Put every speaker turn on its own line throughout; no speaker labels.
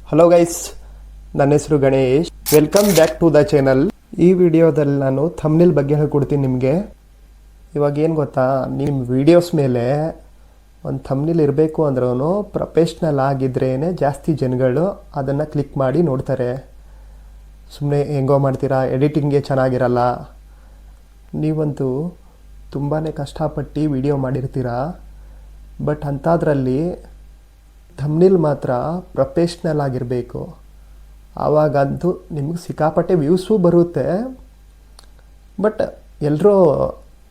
Hello guys, ನನ್ನ ಹೆಸರು Ganesh. Welcome back to the channel. ಈ ವಿಡಿಯೋದಲ್ಲಿ ನಾನು ಥಂಬ್ನೇಲ್ ಬಗ್ಗೆ ಹೇಳ್ಕೊಡ್ತೀನಿ ನಿಮಗೆ. ಇವಾಗ ಏನು ಗೊತ್ತಾ, ನಿಮ್ಮ ವಿಡಿಯೋಸ್ ಮೇಲೆ ಒಂದು ಥಂಬ್ನೇಲ್ ಇರಬೇಕು ಅಂದ್ರೂ ಪ್ರೊಫೆಷ್ನಲ್ ಆಗಿದ್ರೇ ಜಾಸ್ತಿ ಜನಗಳು ಅದನ್ನು ಕ್ಲಿಕ್ ಮಾಡಿ ನೋಡ್ತಾರೆ. ಸುಮ್ಮನೆ ಹೆಂಗೋ ಮಾಡ್ತೀರಾ, ಎಡಿಟಿಂಗ್ಗೆ ಚೆನ್ನಾಗಿರಲ್ಲ. ನೀವಂತೂ ತುಂಬಾ ಕಷ್ಟಪಟ್ಟು ವಿಡಿಯೋ ಮಾಡಿರ್ತೀರಾ, ಬಟ್ ಅಂಥದ್ರಲ್ಲಿ ಥಂಬ್ನೇಲ್ ಮಾತ್ರ ಪ್ರೊಫೆಷ್ನಲ್ ಆಗಿರಬೇಕು. ಆವಾಗಂತೂ ನಿಮಗೆ ಸಿಕ್ಕಾಪಟ್ಟೆ ವ್ಯೂಸು ಬರುತ್ತೆ. ಬಟ್ ಎಲ್ಲರೂ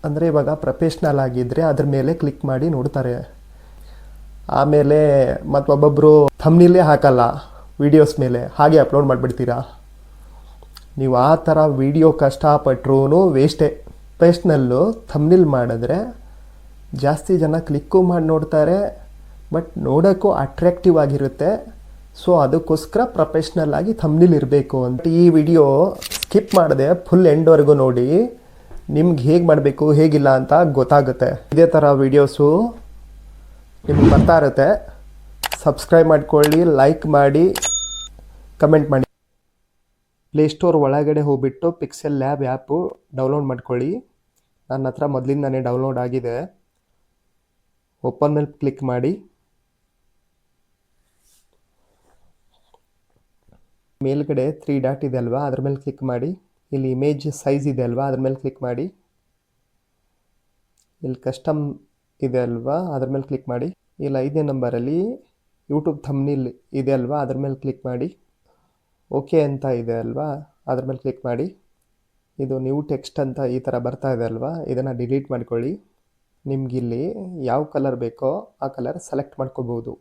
ಅಂದರೆ ಇವಾಗ ಪ್ರೊಫೆಷ್ನಲ್ ಆಗಿದ್ದರೆ ಅದ್ರ ಮೇಲೆ ಕ್ಲಿಕ್ ಮಾಡಿ ನೋಡ್ತಾರೆ. ಆಮೇಲೆ ಮತ್ತೊಬ್ಬೊಬ್ಬರು ಥಂಬ್ನೇಲೇ ಹಾಕಲ್ಲ ವೀಡಿಯೋಸ್ ಮೇಲೆ, ಹಾಗೆ ಅಪ್ಲೋಡ್ ಮಾಡಿಬಿಡ್ತೀರಾ. ನೀವು ಆ ಥರ ವೀಡಿಯೋ ಕಷ್ಟಪಟ್ಟರೂ ವೇಸ್ಟೇ. ಪ್ರೊಫೆಷ್ನಲ್ಲು ಥಂಬ್ನೇಲ್ ಮಾಡಿದ್ರೆ ಜಾಸ್ತಿ ಜನ ಕ್ಲಿಕ್ಕು ಮಾಡಿ ನೋಡ್ತಾರೆ, ಬಟ್ ನೋಡೋಕ್ಕೂ ಅಟ್ರ್ಯಾಕ್ಟಿವ್ ಆಗಿರುತ್ತೆ. ಸೊ ಅದಕ್ಕೋಸ್ಕರ ಪ್ರೊಫೆಷ್ನಲ್ ಆಗಿ ಥಂಬ್ನೇಲ್ ಇರಬೇಕು ಅಂತ. ಈ ವಿಡಿಯೋ ಸ್ಕಿಪ್ ಮಾಡದೆ ಫುಲ್ ಎಂಡ್ವರೆಗೂ ನೋಡಿ, ನಿಮ್ಗೆ ಹೇಗೆ ಮಾಡಬೇಕು ಹೇಗಿಲ್ಲ ಅಂತ ಗೊತ್ತಾಗುತ್ತೆ. ಇದೇ ಥರ ವೀಡಿಯೋಸು ನಿಮ್ಗೆ ಬರ್ತಾ ಇರುತ್ತೆ. ಸಬ್ಸ್ಕ್ರೈಬ್ ಮಾಡ್ಕೊಳ್ಳಿ, ಲೈಕ್ ಮಾಡಿ, ಕಮೆಂಟ್ ಮಾಡಿ. ಪ್ಲೇಸ್ಟೋರ್ ಒಳಗಡೆ ಹೋಗ್ಬಿಟ್ಟು ಪಿಕ್ಸೆಲ್ ಲ್ಯಾಬ್ ಆ್ಯಪು ಡೌನ್ಲೋಡ್ ಮಾಡ್ಕೊಳ್ಳಿ. ನನ್ನ ಹತ್ರ ಮೊದಲಿಂದನೇ ಡೌನ್ಲೋಡ್ ಆಗಿದೆ. ಓಪನ್ ಮೇಲೆ ಕ್ಲಿಕ್ ಮಾಡಿ. ಮೇಲ್ಗಡೆ 3 ಡಾಟ್ ಇದೆ ಅಲ್ವಾ, ಅದ್ರ ಮೇಲೆ ಕ್ಲಿಕ್ ಮಾಡಿ. ಇಲ್ಲಿ ಇಮೇಜ್ ಸೈಜ್ ಇದೆ ಅಲ್ವಾ, ಅದ್ರ ಮೇಲೆ ಕ್ಲಿಕ್ ಮಾಡಿ. ಇಲ್ಲಿ ಕಸ್ಟಮ್ ಇದೆ ಅಲ್ವಾ, ಅದ್ರ ಮೇಲೆ ಕ್ಲಿಕ್ ಮಾಡಿ. ಇಲ್ಲಿ 5ನೇ ನಂಬರಲ್ಲಿ ಯೂಟ್ಯೂಬ್ ಥಂಬ್ನೇಲ್ ಇದೆ ಅಲ್ವಾ, ಅದ್ರ ಮೇಲೆ ಕ್ಲಿಕ್ ಮಾಡಿ. ಓಕೆ ಅಂತ ಇದೆ ಅಲ್ವಾ, ಅದ್ರ ಮೇಲೆ ಕ್ಲಿಕ್ ಮಾಡಿ. ಇದು ನ್ಯೂ ಟೆಕ್ಸ್ಟ್ ಅಂತ ಈ ಥರ ಬರ್ತಾ ಇದೆ ಅಲ್ವಾ, ಇದನ್ನು ಡಿಲೀಟ್ ಮಾಡ್ಕೊಳ್ಳಿ. ನಿಮಗಿಲ್ಲಿ ಯಾವ ಕಲರ್ ಬೇಕೋ ಆ ಕಲರ್ ಸೆಲೆಕ್ಟ್ ಮಾಡ್ಕೋಬೋದು.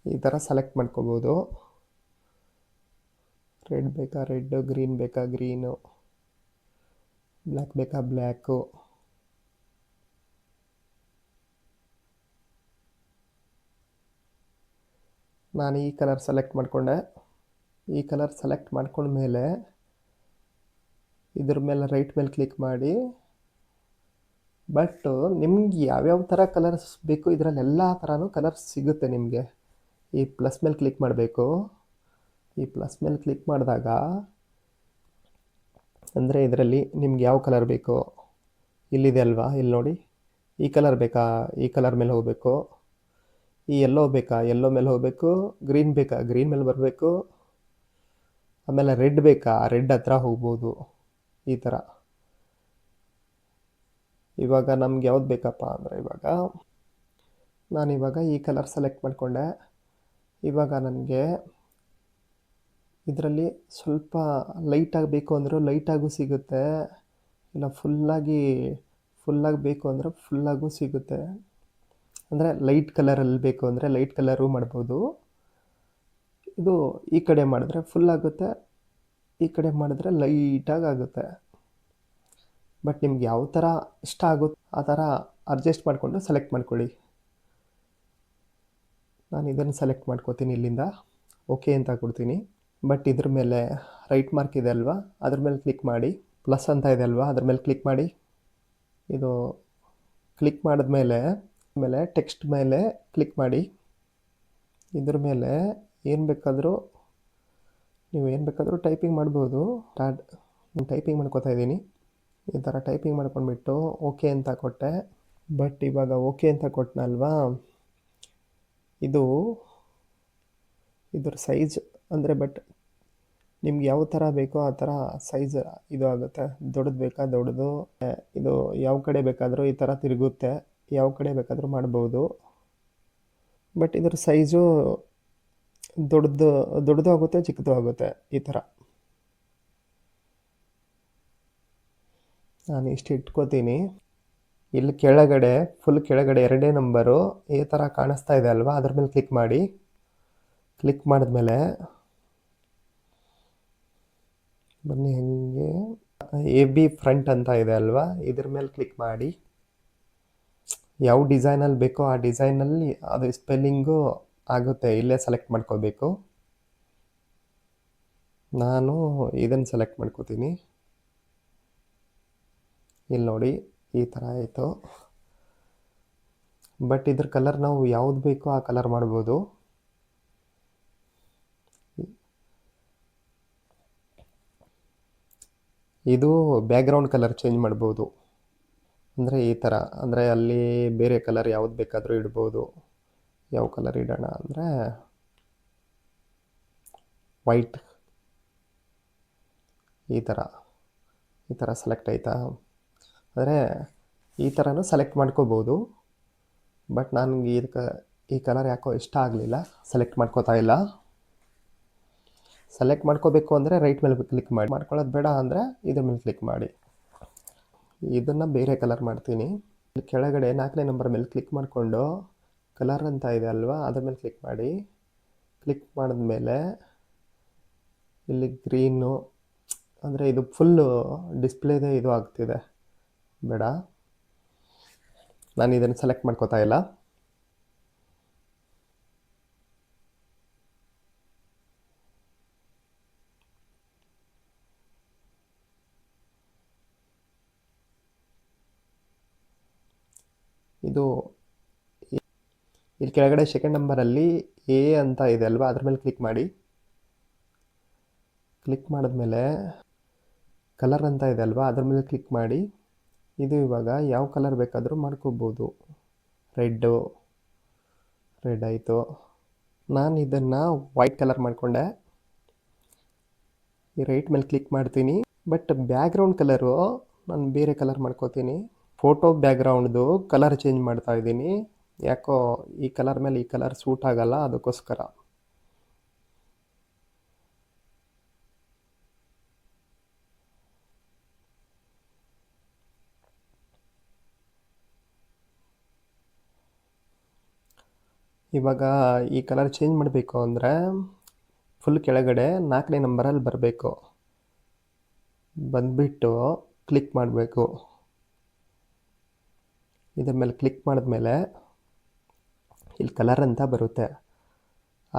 ಈ ಥರ ಸೆಲೆಕ್ಟ್ ಮಾಡ್ಕೋಬೋದು. ರೆಡ್ ಬೇಕಾ ರೆಡ್, ಗ್ರೀನ್ ಬೇಕಾ ಗ್ರೀನು, ಬ್ಲ್ಯಾಕ್ ಬೇಕಾ ಬ್ಲ್ಯಾಕು. ನಾನು ಈ ಕಲರ್ ಸೆಲೆಕ್ಟ್ ಮಾಡಿಕೊಂಡೆ. ಈ ಕಲರ್ ಸೆಲೆಕ್ಟ್ ಮಾಡ್ಕೊಂಡ್ಮೇಲೆ ಇದ್ರ ಮೇಲೆ ರೈಟ್ ಮೇಲೆ ಕ್ಲಿಕ್ ಮಾಡಿ. ಬಟ್ ನಿಮ್ಗೆ ಯಾವ್ಯಾವ ಥರ ಕಲರ್ಸ್ ಬೇಕು ಇದರಲ್ಲಿ ಎಲ್ಲ ಥರನೂ ಕಲರ್ಸ್ ಸಿಗುತ್ತೆ ನಿಮಗೆ. ಈ ಪ್ಲಸ್ ಮೇಲೆ ಕ್ಲಿಕ್ ಮಾಡಬೇಕು. ಈ ಪ್ಲಸ್ ಮೇಲೆ ಕ್ಲಿಕ್ ಮಾಡಿದಾಗ ಅಂದರೆ ಇದರಲ್ಲಿ ನಿಮ್ಗೆ ಯಾವ ಕಲರ್ ಬೇಕೋ ಇಲ್ಲಿದೆ ಅಲ್ವಾ, ಇಲ್ಲಿ ನೋಡಿ. ಈ ಕಲರ್ ಬೇಕಾ, ಈ ಕಲರ್ ಮೇಲೆ ಹೋಗಬೇಕು. ಈ ಎಲ್ಲೋ ಬೇಕಾ, ಎಲ್ಲೋ ಮೇಲೆ ಹೋಗಬೇಕು. ಗ್ರೀನ್ ಬೇಕಾ, ಗ್ರೀನ್ ಮೇಲೆ ಬರಬೇಕು. ಆಮೇಲೆ ರೆಡ್ ಬೇಕಾ, ರೆಡ್ ಹತ್ರ ಹೋಗ್ಬೋದು. ಈ ಥರ. ಇವಾಗ ನಮ್ಗೆ ಯಾವ್ದು ಬೇಕಪ್ಪ ಅಂದರೆ ನಾನಿವಾಗ ಈ ಕಲರ್ ಸೆಲೆಕ್ಟ್ ಮಾಡಿಕೊಂಡೆ. ಇವಾಗ ನನಗೆ ಇದರಲ್ಲಿ ಸ್ವಲ್ಪ ಲೈಟಾಗಿ ಬೇಕು ಅಂದರೂ ಲೈಟಾಗೂ ಸಿಗುತ್ತೆ, ಇಲ್ಲ ಫುಲ್ಲಾಗಿ ಬೇಕು ಅಂದರೆ ಫುಲ್ಲಾಗೂ ಸಿಗುತ್ತೆ. ಅಂದರೆ ಲೈಟ್ ಕಲರಲ್ಲಿ ಬೇಕು ಅಂದರೆ ಲೈಟ್ ಕಲರು ಮಾಡ್ಬೋದು. ಇದು ಈ ಕಡೆ ಮಾಡಿದ್ರೆ ಫುಲ್ ಆಗುತ್ತೆ, ಈ ಕಡೆ ಮಾಡಿದ್ರೆ ಲೈಟಾಗಿ ಆಗುತ್ತೆ. ಬಟ್ ನಿಮ್ಗೆ ಯಾವ ಥರ ಇಷ್ಟ ಆಗುತ್ತೆ ಆ ಥರ ಅಡ್ಜಸ್ಟ್ ಮಾಡಿಕೊಂಡು ಸೆಲೆಕ್ಟ್ ಮಾಡ್ಕೊಳ್ಳಿ. ನಾನು ಇದನ್ನು ಸೆಲೆಕ್ಟ್ ಮಾಡ್ಕೋತೀನಿ. ಇಲ್ಲಿಂದ ಓಕೆ ಅಂತ ಕೊಡ್ತೀನಿ. ಬಟ್ ಇದ್ರ ಮೇಲೆ ರೈಟ್ ಮಾರ್ಕ್ ಇದೆ ಅಲ್ವಾ, ಅದ್ರ ಮೇಲೆ ಕ್ಲಿಕ್ ಮಾಡಿ. ಪ್ಲಸ್ ಅಂತ ಇದೆ ಅಲ್ವಾ, ಅದ್ರ ಮೇಲೆ ಕ್ಲಿಕ್ ಮಾಡಿ. ಇದು ಕ್ಲಿಕ್ ಮಾಡಿದ್ಮೇಲೆ ಟೆಕ್ಸ್ಟ್ ಮೇಲೆ ಕ್ಲಿಕ್ ಮಾಡಿ. ಇದ್ರ ಮೇಲೆ ಏನು ಬೇಕಾದರೂ ಟೈಪಿಂಗ್ ಮಾಡ್ಬೋದು. ನಾನು ಟೈಪಿಂಗ್ ಮಾಡ್ಕೋತಾ ಇದ್ದೀನಿ. ಈ ಥರ ಟೈಪಿಂಗ್ ಮಾಡ್ಕೊಂಡ್ಬಿಟ್ಟು ಓಕೆ ಅಂತ ಕೊಟ್ಟೆ. ಬಟ್ ಇವಾಗ ಓಕೆ ಅಂತ ಕೊಟ್ಟನಲ್ವಾ, ಇದ್ರ ಸೈಜ್ ಅಂದರೆ ಬಟ್ ನಿಮ್ಗೆ ಯಾವ ಥರ ಬೇಕೋ ಆ ಥರ ಸೈಜ್ ಇದು ಆಗುತ್ತೆ. ದೊಡ್ಡದು ಬೇಕಾ ದೊಡ್ಡದು, ಇದು ಯಾವ ಕಡೆ ಬೇಕಾದರೂ ಈ ಥರ ತಿರುಗುತ್ತೆ, ಯಾವ ಕಡೆ ಬೇಕಾದರೂ ಮಾಡ್ಬೋದು. ಬಟ್ ಇದ್ರ ಸೈಜು ದೊಡ್ಡದು ಆಗುತ್ತೆ, ಚಿಕ್ಕದು ಆಗುತ್ತೆ. ಈ ಥರ ನಾನು ಇಷ್ಟು ಇಟ್ಕೋತೀನಿ. ಇಲ್ಲಿ ಕೆಳಗಡೆ ಫುಲ್ ಕೆಳಗಡೆ 2ನೇ ನಂಬರು ಈ ಥರ ಕಾಣಿಸ್ತಾ ಇದೆ ಅಲ್ವಾ, ಅದ್ರ ಮೇಲೆ ಕ್ಲಿಕ್ ಮಾಡಿ. ಕ್ಲಿಕ್ ಮಾಡಿದ್ಮೇಲೆ ಬನ್ನಿ ಹೆಂಗೆ AB ಫ್ರಂಟ್ ಅಂತ ಇದೆ ಅಲ್ವಾ, ಇದ್ರ ಮೇಲೆ ಕ್ಲಿಕ್ ಮಾಡಿ. ಯಾವ ಡಿಸೈನಲ್ಲಿ ಬೇಕೋ ಆ ಡಿಸೈನಲ್ಲಿ ಅದು ಸ್ಪೆಲ್ಲಿಂಗು ಆಗುತ್ತೆ, ಇಲ್ಲೇ ಸೆಲೆಕ್ಟ್ ಮಾಡ್ಕೋಬೇಕು. ನಾನು ಇದನ್ನು ಸೆಲೆಕ್ಟ್ ಮಾಡ್ಕೋತೀನಿ. ಇಲ್ಲಿ ನೋಡಿ ಈ ಥರ ಆಯಿತು. ಬಟ್ ಇದ್ರ ಕಲರ್ ನಾವು ಯಾವ್ದು ಬೇಕೋ ಆ ಕಲರ್ ಮಾಡ್ಬೋದು. ಇದು ಬ್ಯಾಕ್ಗ್ರೌಂಡ್ ಕಲರ್ ಚೇಂಜ್ ಮಾಡ್ಬೋದು. ಅಂದರೆ ಈ ಥರ, ಅಂದರೆ ಅಲ್ಲಿ ಬೇರೆ ಕಲರ್ ಯಾವ್ದು ಬೇಕಾದರೂ ಇಡ್ಬೋದು. ಯಾವ ಕಲರ್ ಇಡೋಣ ಅಂದರೆ ವೈಟ್. ಈ ಥರ ಸೆಲೆಕ್ಟ್ ಆಯಿತಾ? ಅಂದರೆ ಈ ಥರನೂ ಸೆಲೆಕ್ಟ್ ಮಾಡ್ಕೋಬೋದು. ಬಟ್ ನನಗೆ ಈ ಕಲರ್ ಯಾಕೋ ಇಷ್ಟ ಆಗಲಿಲ್ಲ, ಸೆಲೆಕ್ಟ್ ಮಾಡ್ಕೋತಾ ಇಲ್ಲ. ಸೆಲೆಕ್ಟ್ ಮಾಡ್ಕೋಬೇಕು ಅಂದರೆ ರೈಟ್ ಮೇಲೆ ಕ್ಲಿಕ್ ಮಾಡಿ, ಮಾಡ್ಕೊಳ್ಳೋದು ಬೇಡ ಅಂದರೆ ಇದ್ರ ಮೇಲೆ ಕ್ಲಿಕ್ ಮಾಡಿ. ಇದನ್ನು ಬೇರೆ ಕಲರ್ ಮಾಡ್ತೀನಿ. ಇಲ್ಲಿ ಕೆಳಗಡೆ 4ನೇ ನಂಬರ್ ಮೇಲೆ ಕ್ಲಿಕ್ ಮಾಡಿಕೊಂಡು ಕಲರ್ ಅಂತ ಇದೆ ಅಲ್ವಾ, ಅದ್ರ ಮೇಲೆ ಕ್ಲಿಕ್ ಮಾಡಿ. ಕ್ಲಿಕ್ ಮಾಡಿದ್ಮೇಲೆ ಇಲ್ಲಿ ಗ್ರೀನು, ಅಂದರೆ ಇದು ಫುಲ್ಲು ಡಿಸ್ಪ್ಲೇದೇ ಇದು ಆಗ್ತಿದೆ, ಬೇಡ. ನಾನು ಇದನ್ನು ಸೆಲೆಕ್ಟ್ ಮಾಡ್ಕೋತಾ ಇಲ್ಲ. ಇದು ಇಲ್ಲಿ ಕೆಳಗಡೆ ಸೆಕೆಂಡ್ ನಂಬರಲ್ಲಿ ಎ ಅಂತ ಇದೆ ಅಲ್ವಾ, ಅದ್ರ ಮೇಲೆ ಕ್ಲಿಕ್ ಮಾಡಿ. ಕ್ಲಿಕ್ ಮಾಡಿದ್ಮೇಲೆ ಕಲರ್ ಅಂತ ಇದೆ ಅಲ್ವಾ, ಅದ್ರ ಮೇಲೆ ಕ್ಲಿಕ್ ಮಾಡಿ. ಇದು ಇವಾಗ ಯಾವ ಕಲರ್ ಬೇಕಾದರೂ ಮಾಡ್ಕೋಬೋದು. ರೆಡ್ ಆಯಿತು. ನಾನು ಇದನ್ನು ವೈಟ್ ಕಲರ್ ಮಾಡಿಕೊಂಡೆ. ಈ ರೈಟ್ ಮೇಲೆ ಕ್ಲಿಕ್ ಮಾಡ್ತೀನಿ. ಬಟ್ ಬ್ಯಾಕ್ಗ್ರೌಂಡ್ ಕಲರು ನಾನು ಬೇರೆ ಕಲರ್ ಮಾಡ್ಕೋತೀನಿ. ಫೋಟೋ ಬ್ಯಾಕ್ಗ್ರೌಂಡ್ದು ಕಲರ್ ಚೇಂಜ್ ಮಾಡ್ತಾ ಇದ್ದೀನಿ. ಯಾಕೋ ಈ ಕಲರ್ ಮೇಲೆ ಈ ಕಲರ್ ಸೂಟ್ ಆಗಲ್ಲ, ಅದಕ್ಕೋಸ್ಕರ. ಇವಾಗ ಈ ಕಲರ್ ಚೇಂಜ್ ಮಾಡಬೇಕು ಅಂದರೆ ಫುಲ್ ಕೆಳಗಡೆ 4ನೇ ನಂಬರಲ್ಲಿ ಬರಬೇಕು. ಬಂದುಬಿಟ್ಟು ಕ್ಲಿಕ್ ಮಾಡಬೇಕು. ಇದ್ರ ಮೇಲೆ ಕ್ಲಿಕ್ ಮಾಡಿದ್ಮೇಲೆ ಇಲ್ಲಿ ಕಲರ್ ಅಂತ ಬರುತ್ತೆ.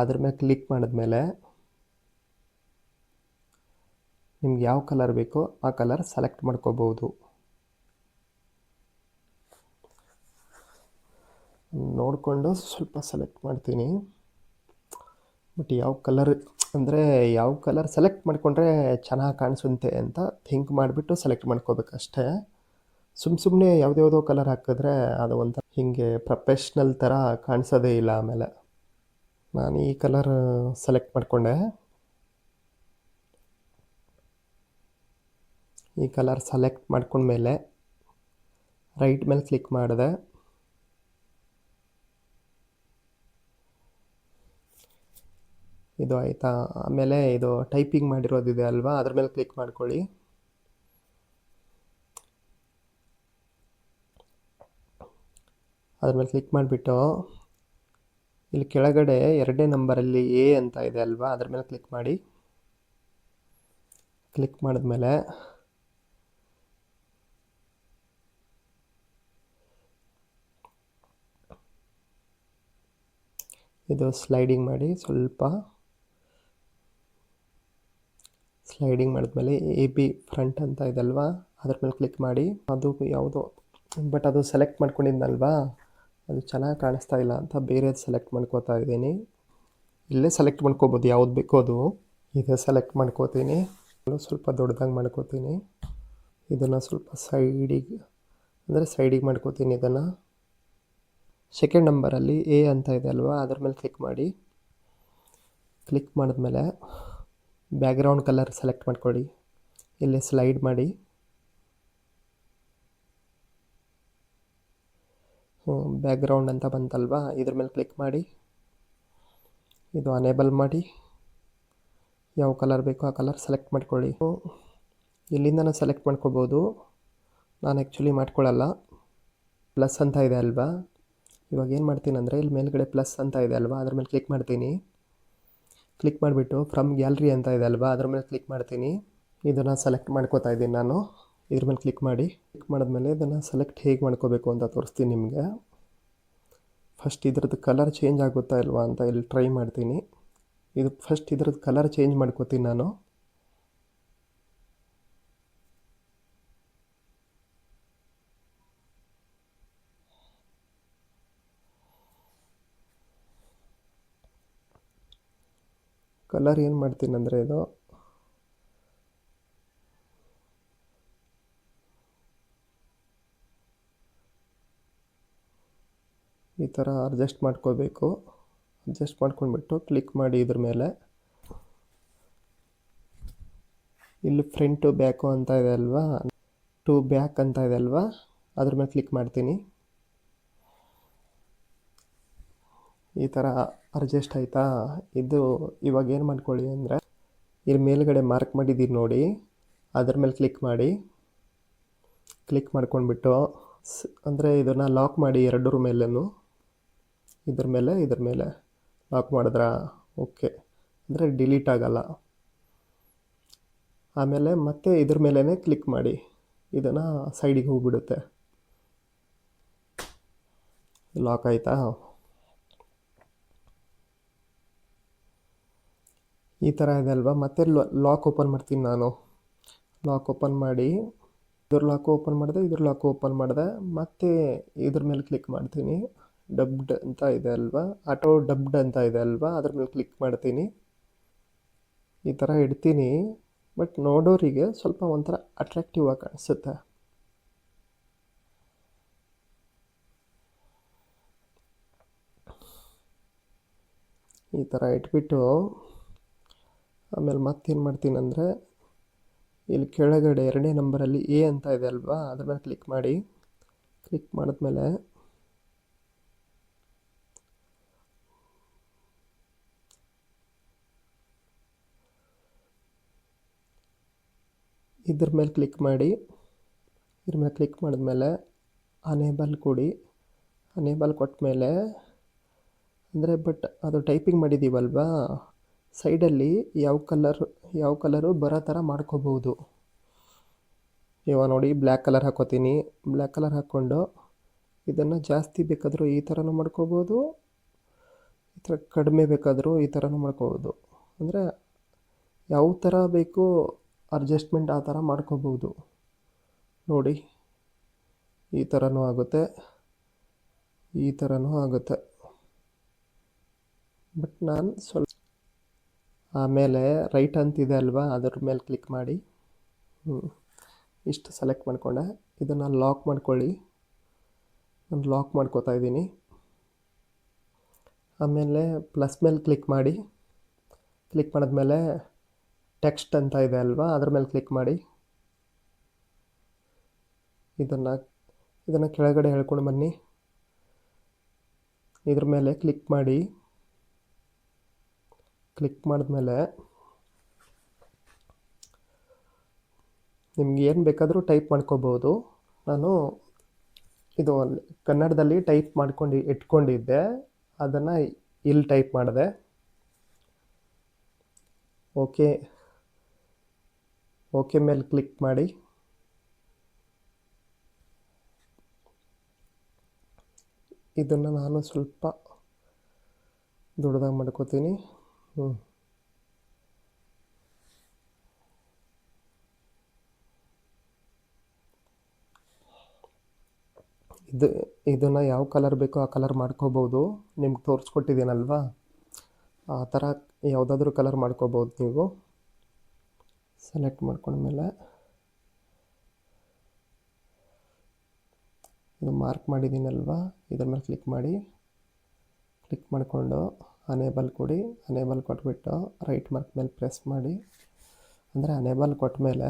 ಅದ್ರ ಮೇಲೆ ಕ್ಲಿಕ್ ಮಾಡಿದ್ಮೇಲೆ ನಿಮ್ಗೆ ಯಾವ ಕಲರ್ ಬೇಕೋ ಆ ಕಲರ್ ಸೆಲೆಕ್ಟ್ ಮಾಡ್ಕೋಬೋದು. ನೋಡಿಕೊಂಡು ಸ್ವಲ್ಪ ಸೆಲೆಕ್ಟ್ ಮಾಡ್ತೀನಿ. ಬಟ್ ಯಾವ ಕಲರ್ ಸೆಲೆಕ್ಟ್ ಮಾಡಿಕೊಂಡ್ರೆ ಚೆನ್ನಾಗಿ ಕಾಣಿಸುತ್ತೆ ಅಂತ ಥಿಂಕ್ ಮಾಡಿಬಿಟ್ಟು ಸೆಲೆಕ್ಟ್ ಮಾಡ್ಕೋಬೇಕಷ್ಟೇ. ಸುಮ್ಮನೆ ಯಾವುದ್ಯಾವುದೋ ಕಲರ್ ಹಾಕಿದ್ರೆ ಅದು ಒಂಥರ ಹೀಗೆ ಪ್ರೊಫೆಷ್ನಲ್ ಥರ ಕಾಣಿಸೋದೇ ಇಲ್ಲ. ಆಮೇಲೆ ನಾನು ಈ ಕಲರ್ ಸೆಲೆಕ್ಟ್ ಮಾಡಿಕೊಂಡೆ. ಈ ಕಲರ್ ಸೆಲೆಕ್ಟ್ ಮಾಡ್ಕೊಂಡ್ಮೇಲೆ ರೈಟ್ ಮೇಲೆ ಕ್ಲಿಕ್ ಮಾಡಿದೆ. ಇದು ಆಯಿತಾ? ಆಮೇಲೆ ಇದು ಟೈಪಿಂಗ್ ಮಾಡಿರೋದಿದೆ ಅಲ್ವಾ, ಅದ್ರ ಮೇಲೆ ಕ್ಲಿಕ್ ಮಾಡ್ಕೊಳ್ಳಿ. ಅದ್ರ ಮೇಲೆ ಕ್ಲಿಕ್ ಮಾಡಿಬಿಟ್ಟು ಇಲ್ಲಿ ಕೆಳಗಡೆ 2ನೇ ನಂಬರಲ್ಲಿ ಎ ಅಂತ ಇದೆ ಅಲ್ವಾ, ಅದ್ರ ಮೇಲೆ ಕ್ಲಿಕ್ ಮಾಡಿ. ಕ್ಲಿಕ್ ಮಾಡಿದ್ಮೇಲೆ ಇದು ಸ್ಲೈಡಿಂಗ್ ಮಾಡಿ. ಸ್ವಲ್ಪ ಸ್ಲೈಡಿಂಗ್ ಮಾಡಿದ್ಮೇಲೆ AB ಫ್ರಂಟ್ ಅಂತ ಇದೆ ಅಲ್ವಾ, ಅದ್ರ ಮೇಲೆ ಕ್ಲಿಕ್ ಮಾಡಿ. ಅದು ಯಾವುದೋ, ಬಟ್ ಅದು ಸೆಲೆಕ್ಟ್ ಮಾಡ್ಕೊಂಡಿದ್ನಲ್ವಾ, ಅದು ಚೆನ್ನಾಗಿ ಕಾಣಿಸ್ತಾ ಇಲ್ಲ ಅಂತ ಬೇರೆದು ಸೆಲೆಕ್ಟ್ ಮಾಡ್ಕೋತಾ ಇದ್ದೀನಿ. ಇಲ್ಲೇ ಸೆಲೆಕ್ಟ್ ಮಾಡ್ಕೋಬೋದು ಯಾವ್ದು ಬೇಕೋ ಅದು. ಈಗ ಸೆಲೆಕ್ಟ್ ಮಾಡ್ಕೋತೀನಿ. ಸ್ವಲ್ಪ ದೊಡ್ಡದಾಗಿ ಮಾಡ್ಕೋತೀನಿ. ಇದನ್ನು ಸ್ವಲ್ಪ ಸೈಡಿಗೆ ಮಾಡ್ಕೋತೀನಿ. ಇದನ್ನು ಸೆಕೆಂಡ್ ನಂಬರಲ್ಲಿ ಎ ಅಂತ ಇದೆ ಅಲ್ವಾ, ಅದ್ರ ಮೇಲೆ ಕ್ಲಿಕ್ ಮಾಡಿ. ಕ್ಲಿಕ್ ಮಾಡಿದ್ಮೇಲೆ ಬ್ಯಾಕ್ಗ್ರೌಂಡ್ ಕಲರ್ ಸೆಲೆಕ್ಟ್ ಮಾಡ್ಕೊಳ್ಳಿ. ಇಲ್ಲಿ ಸ್ಲೈಡ್ ಮಾಡಿ. ಬ್ಯಾಕ್ಗ್ರೌಂಡ್ ಅಂತ ಬಂತಲ್ವಾ, ಇದ್ರ ಮೇಲೆ ಕ್ಲಿಕ್ ಮಾಡಿ. ಇದು ಅನೇಬಲ್ ಮಾಡಿ. ಯಾವ ಕಲರ್ ಬೇಕೋ ಆ ಕಲರ್ ಸೆಲೆಕ್ಟ್ ಮಾಡ್ಕೊಳ್ಳಿ. ಇಲ್ಲಿಂದನೂ ಸೆಲೆಕ್ಟ್ ಮಾಡ್ಕೋಬೋದು. ನಾನು ಆ್ಯಕ್ಚುಲಿ ಮಾಡ್ಕೊಳ್ಳಲ್ಲ. ಪ್ಲಸ್ ಅಂತ ಇದೆ ಅಲ್ವಾ, ಇವಾಗ ಏನು ಮಾಡ್ತೀನಿ ಅಂದರೆ ಇಲ್ಲಿ ಮೇಲ್ಗಡೆ ಪ್ಲಸ್ ಅಂತ ಇದೆ ಅಲ್ವಾ, ಅದ್ರ ಮೇಲೆ ಕ್ಲಿಕ್ ಮಾಡ್ತೀನಿ. ಕ್ಲಿಕ್ ಮಾಡಿಬಿಟ್ಟು ಫ್ರಮ್ ಗ್ಯಾಲರಿ ಅಂತ ಇದೆ ಅಲ್ವಾ, ಅದ್ರ ಮೇಲೆ ಕ್ಲಿಕ್ ಮಾಡ್ತೀನಿ. ಇದನ್ನು ಸೆಲೆಕ್ಟ್ ಮಾಡ್ಕೋತಾ ಇದ್ದೀನಿ ನಾನು. ಇದ್ರ ಮೇಲೆ ಕ್ಲಿಕ್ ಮಾಡಿದ್ಮೇಲೆ ಇದನ್ನು ಸೆಲೆಕ್ಟ್ ಹೇಗೆ ಮಾಡ್ಕೋಬೇಕು ಅಂತ ತೋರಿಸ್ತೀನಿ ನಿಮಗೆ. ಫಸ್ಟ್ ಇದ್ರದ್ದು ಕಲರ್ ಚೇಂಜ್ ಆಗುತ್ತಾ ಇಲ್ವಾ ಅಂತ ಇಲ್ಲಿ ಟ್ರೈ ಮಾಡ್ತೀನಿ. ಫಸ್ಟ್ ಇದ್ರದ್ದು ಕಲರ್ ಚೇಂಜ್ ಮಾಡ್ಕೋತೀನಿ ನಾನು. ಕಲರ್ ಏನು ಮಾಡ್ತೀನಿ ಅಂದರೆ ಇದು ಈ ಥರ ಅಡ್ಜಸ್ಟ್ ಮಾಡ್ಕೋಬೇಕು. ಅಡ್ಜಸ್ಟ್ ಮಾಡ್ಕೊಂಡ್ಬಿಟ್ಟು ಕ್ಲಿಕ್ ಮಾಡಿ ಇದ್ರ ಮೇಲೆ. ಇಲ್ಲಿ ಫ್ರಂಟು ಬ್ಯಾಕು ಅಂತ ಇದೆ ಅಲ್ವಾ, ಟು ಬ್ಯಾಕ್ ಅಂತ ಇದೆ ಅಲ್ವಾ, ಅದ್ರ ಮೇಲೆ ಕ್ಲಿಕ್ ಮಾಡ್ತೀನಿ. ಈ ಥರ ಅಡ್ಜಸ್ಟ್ ಆಯಿತಾ. ಇದು ಇವಾಗ ಏನು ಮಾಡ್ಕೊಳ್ಳಿ ಅಂದರೆ ಇಲ್ಲಿ ಮೇಲ್ಗಡೆ ಮಾರ್ಕ್ ಮಾಡಿದ್ದೀರಿ ನೋಡಿ, ಅದ್ರ ಮೇಲೆ ಕ್ಲಿಕ್ ಮಾಡಿ. ಕ್ಲಿಕ್ ಮಾಡ್ಕೊಂಡ್ಬಿಟ್ಟು ಅಂದರೆ ಇದನ್ನು ಲಾಕ್ ಮಾಡಿ ಎರಡರ ಮೇಲೂ, ಇದ್ರ ಮೇಲೆ ಲಾಕ್ ಮಾಡಿದ್ರಾ ಓಕೆ, ಅಂದರೆ ಡಿಲೀಟ್ ಆಗಲ್ಲ. ಆಮೇಲೆ ಮತ್ತೆ ಇದ್ರ ಮೇಲೇ ಕ್ಲಿಕ್ ಮಾಡಿ, ಇದನ್ನು ಸೈಡಿಗೆ ಹೋಗ್ಬಿಡುತ್ತೆ. ಲಾಕ್ ಆಯಿತಾ. ಈ ಥರ ಇದೆ ಅಲ್ವಾ. ಮತ್ತೆ ಲಾಕ್ ಓಪನ್ ಮಾಡ್ತೀನಿ ನಾನು. ಲಾಕ್ ಓಪನ್ ಮಾಡಿ ಇದ್ರ ಲಾಕ್ ಓಪನ್ ಮಾಡಿದೆ, ಇದ್ರ ಲಾಕ್ ಓಪನ್ ಮಾಡಿದೆ. ಮತ್ತೆ ಇದ್ರ ಮೇಲೆ ಕ್ಲಿಕ್ ಮಾಡ್ತೀನಿ. ಡಬ್ಡ್ ಅಂತ ಇದೆ ಅಲ್ವಾ, ಆಟೋ ಡಬ್ಡ್ ಅಂತ ಇದೆ ಅಲ್ವಾ, ಅದ್ರ ಮೇಲೆ ಕ್ಲಿಕ್ ಮಾಡ್ತೀನಿ. ಈ ಥರ ಇಡ್ತೀನಿ. ಬಟ್ ನೋಡೋರಿಗೆ ಸ್ವಲ್ಪ ಒಂಥರ ಅಟ್ರಾಕ್ಟಿವ್ ಆಗಿ ಕಾಣಿಸುತ್ತೆ. ಈ ಥರ ಇಟ್ಬಿಟ್ಟು ಆಮೇಲೆ ಮತ್ತೇನು ಮಾಡ್ತೀನಿ ಅಂದರೆ ಇಲ್ಲಿ ಕೆಳಗಡೆ 2ನೇ ನಂಬರಲ್ಲಿ ಎ ಅಂತ ಇದೆ ಅಲ್ವಾ, ಅದ್ರ ಮೇಲೆ ಕ್ಲಿಕ್ ಮಾಡಿ. ಕ್ಲಿಕ್ ಮಾಡಿದ್ಮೇಲೆ ಇದ್ರ ಮೇಲೆ ಕ್ಲಿಕ್ ಮಾಡಿ. ಇದ್ರ ಮೇಲೆ ಕ್ಲಿಕ್ ಮಾಡಿದ್ಮೇಲೆ ಅನೇಬಲ್ ಕೊಡಿ. ಅನೇಬಲ್ ಕೊಟ್ಟ ಮೇಲೆ ಅಂದರೆ ಬಟ್ ಅದು ಟೈಪಿಂಗ್ ಮಾಡಿದ್ದೀವಲ್ವಾ, ಸೈಡಲ್ಲಿ ಯಾವ ಕಲರು ಬರೋ ಥರ ಮಾಡ್ಕೋಬೋದು. ಇವಾಗ ನೋಡಿ ಬ್ಲ್ಯಾಕ್ ಕಲರ್ ಹಾಕೋತೀನಿ. ಬ್ಲ್ಯಾಕ್ ಕಲರ್ ಹಾಕ್ಕೊಂಡು ಇದನ್ನು ಜಾಸ್ತಿ ಬೇಕಾದರೂ ಈ ಥರನೂ ಮಾಡ್ಕೋಬೋದು, ಈ ಥರ ಕಡಿಮೆ ಬೇಕಾದರೂ ಈ ಥರನೂ ಮಾಡ್ಕೋಬೋದು. ಅಂದರೆ ಯಾವ ಥರ ಬೇಕು ಅಡ್ಜಸ್ಟ್ಮೆಂಟ್ ಆ ಥರ ಮಾಡ್ಕೋಬೋದು. ನೋಡಿ ಈ ಥರನೂ ಆಗುತ್ತೆ, ಈ ಥರನೂ ಆಗುತ್ತೆ. ಬಟ್ ನಾನು ಸ್ವಲ್ಪ ಆಮೇಲೆ ರೈಟ್ ಅಂತಿದೆ ಅಲ್ವಾ, ಅದ್ರ ಮೇಲೆ ಕ್ಲಿಕ್ ಮಾಡಿ. ಇಷ್ಟು ಸೆಲೆಕ್ಟ್ ಮಾಡಿಕೊಂಡೆ. ಇದನ್ನು ಲಾಕ್ ಮಾಡ್ಕೊಳ್ಳಿ. ನಾನು ಲಾಕ್ ಮಾಡ್ಕೋತಾ ಇದ್ದೀನಿ. ಆಮೇಲೆ ಪ್ಲಸ್ ಮೇಲೆ ಕ್ಲಿಕ್ ಮಾಡಿ. ಕ್ಲಿಕ್ ಮಾಡಿದ್ಮೇಲೆ ಟೆಕ್ಸ್ಟ್ ಅಂತ ಇದೆ ಅಲ್ವಾ, ಅದ್ರ ಮೇಲೆ ಕ್ಲಿಕ್ ಮಾಡಿ. ಇದನ್ನು ಕೆಳಗಡೆ ಹೇಳ್ಕೊಂಡು ಬನ್ನಿ. ಇದ್ರ ಮೇಲೆ ಕ್ಲಿಕ್ ಮಾಡಿ. ಕ್ಲಿಕ್ ಮಾಡಿದ್ಮೇಲೆ ನಿಮ್ಗೆ ಏನು ಬೇಕಾದರೂ ಟೈಪ್ ಮಾಡ್ಕೋಬೋದು. ನಾನು ಇದು ಕನ್ನಡದಲ್ಲಿ ಟೈಪ್ ಮಾಡ್ಕೊಂಡು ಇಟ್ಕೊಂಡಿದ್ದೆ, ಅದನ್ನು ಇಲ್ಲಿ ಟೈಪ್ ಮಾಡಿದೆ. ಓಕೆ ಮೇಲೆ ಕ್ಲಿಕ್ ಮಾಡಿ. ಇದನ್ನು ನಾನು ಸ್ವಲ್ಪ ದೊಡ್ಡದಾಗಿ ಮಾಡ್ಕೋತೀನಿ. ಇದನ್ನು ಯಾವ ಕಲರ್ ಬೇಕೋ ಆ ಕಲರ್ ಮಾಡ್ಕೋಬೋದು. ನಿಮ್ಗೆ ತೋರಿಸ್ಕೊಟ್ಟಿದ್ದೀನಲ್ವಾ, ಆ ಥರ ಯಾವುದಾದ್ರೂ ಕಲರ್ ಮಾಡ್ಕೋಬೋದು ನೀವು. ಸೆಲೆಕ್ಟ್ ಮಾಡ್ಕೊಂಡ್ಮೇಲೆ ಇದು ಮಾರ್ಕ್ ಮಾಡಿದ್ದೀನಲ್ವಾ, ಇದ್ರ ಮೇಲೆ ಕ್ಲಿಕ್ ಮಾಡಿ. ಕ್ಲಿಕ್ ಮಾಡಿಕೊಂಡು ಅನೇಬಲ್ ಕೊಡಿ. ಅನೇಬಲ್ ಕೊಟ್ಬಿಟ್ಟು ರೈಟ್ ಮಾರ್ಕ್ ಮೇಲೆ ಪ್ರೆಸ್ ಮಾಡಿ. ಅಂದರೆ ಅನೇಬಲ್ ಕೊಟ್ಟ ಮೇಲೆ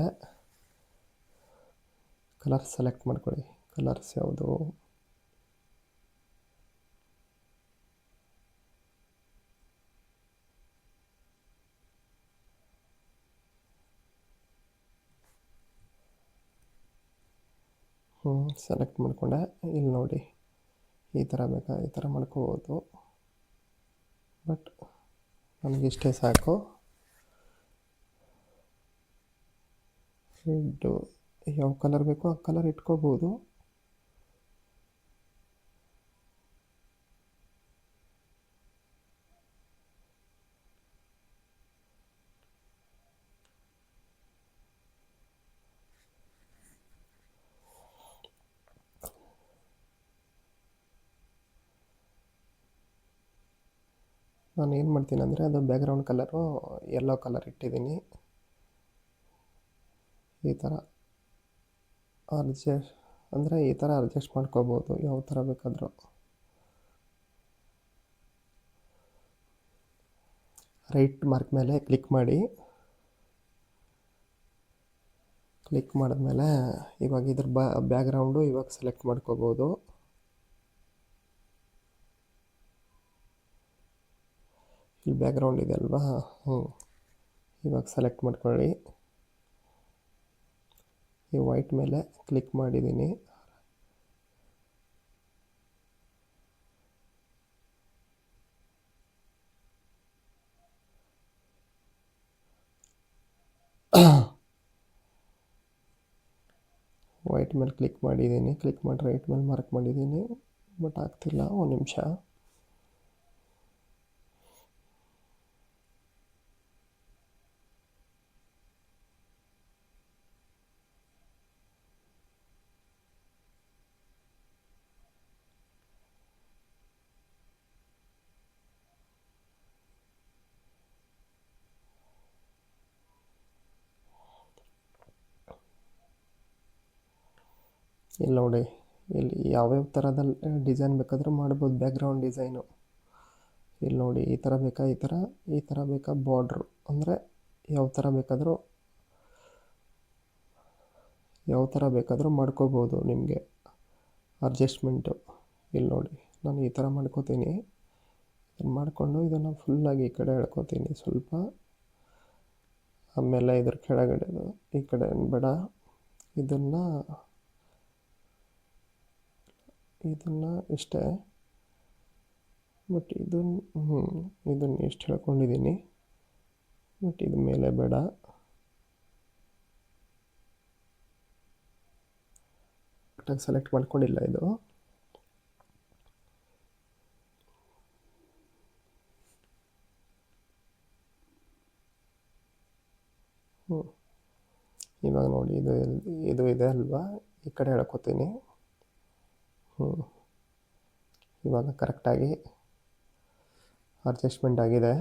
ಕಲರ್ ಸೆಲೆಕ್ಟ್ ಮಾಡ್ಕೊಳ್ಳಿ. ಕಲರ್ಸ್ ಯಾವುದು, ಸೆಲೆಕ್ಟ್ ಮಾಡಿಕೊಂಡೆ. ಇಲ್ಲಿ ನೋಡಿ ಈ ಥರ ಬೇಕಾ ಈ ಥರ ಮಾಡ್ಕೋಬೋದು. ಬಟ್ ನನಗಿಷ್ಟೇ ಸಾಕು. ರೆಡ್ಡು ಯಾವ ಕಲರ್ ಬೇಕೋ ಆ ಕಲರ್ ಇಟ್ಕೋಬೋದು. ನಾನು ಏನು ಮಾಡ್ತೀನಿ ಅಂದರೆ ಅದು ಬ್ಯಾಕ್ಗ್ರೌಂಡ್ ಕಲರು ಯೆಲ್ಲೋ ಕಲರ್ ಇಟ್ಟಿದ್ದೀನಿ. ಈ ಥರ ಅಡ್ಜಸ್ಟ್ ಅಂದರೆ ಈ ಥರ ಅಡ್ಜಸ್ಟ್ ಮಾಡ್ಕೋಬೋದು ಯಾವ ಥರ ಬೇಕಾದರೂ. ರೈಟ್ ಮಾರ್ಕ್ ಮೇಲೆ ಕ್ಲಿಕ್ ಮಾಡಿ. ಕ್ಲಿಕ್ ಮಾಡಿದ್ಮೇಲೆ ಇವಾಗ ಇದ್ರ ಬ್ಯಾಕ್ಗ್ರೌಂಡು ಇವಾಗ ಸೆಲೆಕ್ಟ್ ಮಾಡ್ಕೋಬೋದು. ಇಲ್ಲಿ ಬ್ಯಾಕ್ಗ್ರೌಂಡ್ ಇದೆ ಅಲ್ವಾ, ಇವಾಗ ಸೆಲೆಕ್ಟ್ ಮಾಡ್ಕೊಳ್ಳಿ. ಈ ವೈಟ್ ಮೇಲೆ ಕ್ಲಿಕ್ ಮಾಡಿದ್ದೀನಿ. ವೈಟ್ ಮೇಲೆ ಕ್ಲಿಕ್ ಮಾಡಿದ್ದೀನಿ. ಕ್ಲಿಕ್ ಮಾಡಿ ರೈಟ್ ಮೇಲೆ ಮಾರ್ಕ್ ಮಾಡಿದ್ದೀನಿ, ಬಟ್ ಆಗ್ತಿಲ್ಲ. ಒಂದು ನಿಮಿಷ. ಇಲ್ಲಿ ನೋಡಿ, ಇಲ್ಲಿ ಯಾವ್ಯಾವ ಥರದಲ್ಲಿ ಡಿಸೈನ್ ಬೇಕಾದರೂ ಮಾಡ್ಬೋದು. ಬ್ಯಾಕ್ಗ್ರೌಂಡ್ ಡಿಸೈನು ಇಲ್ಲಿ ನೋಡಿ, ಈ ಥರ ಬೇಕಾ, ಈ ಥರ ಬೇಕಾ, ಬಾರ್ಡ್ರು ಅಂದರೆ ಯಾವ ಥರ ಬೇಕಾದರೂ ಮಾಡ್ಕೋಬೋದು ನಿಮಗೆ ಅಡ್ಜಸ್ಟ್ಮೆಂಟು. ಇಲ್ಲಿ ನೋಡಿ, ನಾನು ಈ ಥರ ಮಾಡ್ಕೋತೀನಿ. ಇದನ್ನು ಮಾಡಿಕೊಂಡು ಇದನ್ನು ಫುಲ್ಲಾಗಿ ಈ ಕಡೆ ಎಳ್ಕೊತೀನಿ ಸ್ವಲ್ಪ. ಆಮೇಲೆ ಇದ್ರ ಕೆಳಗಡೆ ಈ ಕಡೆ ಬೇಡ, ಇದನ್ನು ಇಷ್ಟೇ. ಬಟ್ ಇದನ್ನು ಎಷ್ಟು ಹೇಳ್ಕೊಂಡಿದ್ದೀನಿ, ಬಟ್ ಇದು ಮೇಲೆ ಬೇಡ. ಕರೆಕ್ಟಾಗಿ ಸೆಲೆಕ್ಟ್ ಮಾಡ್ಕೊಂಡಿಲ್ಲ ಇದು. ಇವಾಗ ನೋಡಿ, ಇದು ಇದೆ ಅಲ್ವಾ, ಈ ಕಡೆ ಹೇಳ್ಕೊತೀನಿ. ಇವಾಗ ಕರೆಕ್ಟಾಗಿ ಅಡ್ಜಸ್ಟ್ಮೆಂಟ್ ಆಗಿದೆ.